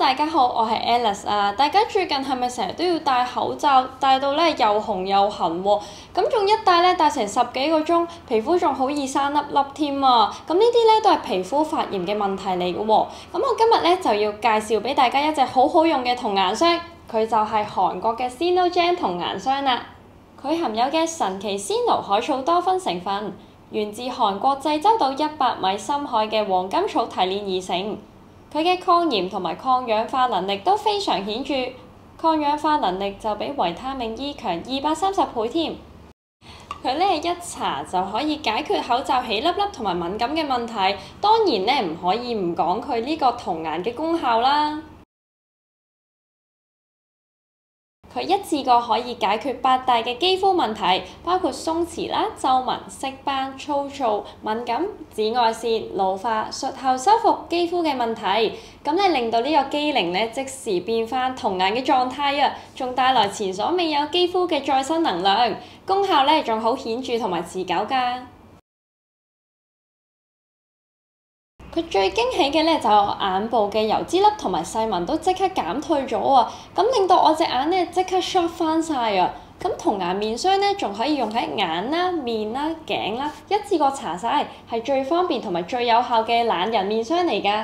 大家好，我係 Alice 啊！大家最近係咪成日都要戴口罩，戴到咧又紅又痕喎？咁仲一戴咧戴成10幾個鐘，皮膚仲好易生粒粒添啊！咁呢啲咧都係皮膚發炎嘅問題嚟嘅喎。咁我今日咧就要介紹俾大家一隻好好用嘅童顏霜，佢就係韓國嘅 Sinogem 童顏霜啦。佢含有嘅神奇仙奴海草多酚成分，源自韓國濟州島100米深海嘅黃金草提煉而成。佢嘅抗炎同埋抗氧化能力都非常顯著，抗氧化能力就比維他命 E 強230倍添。佢咧一搽就可以解決口罩起粒粒同埋敏感嘅問題，當然咧唔可以唔講佢呢個童顏嘅功效啦。佢一次過可以解決8大嘅肌膚問題，包括鬆弛啦、皺紋、色斑、粗糙、敏感、紫外線、老化、術後修復肌膚嘅問題。咁咧令到呢個肌齡咧即時變翻童顏嘅狀態啊，仲帶來前所未有肌膚嘅再生能量，功效咧仲好顯著同埋持久㗎。佢最驚喜嘅咧就係我眼部嘅油脂粒同埋細紋都即刻減退咗啊！咁令到我隻眼咧即刻 short 翻晒啊！咁童顏面霜咧仲可以用喺眼啦、面啦、頸啦，一次過搽晒，係最方便同埋最有效嘅懶人面霜嚟㗎。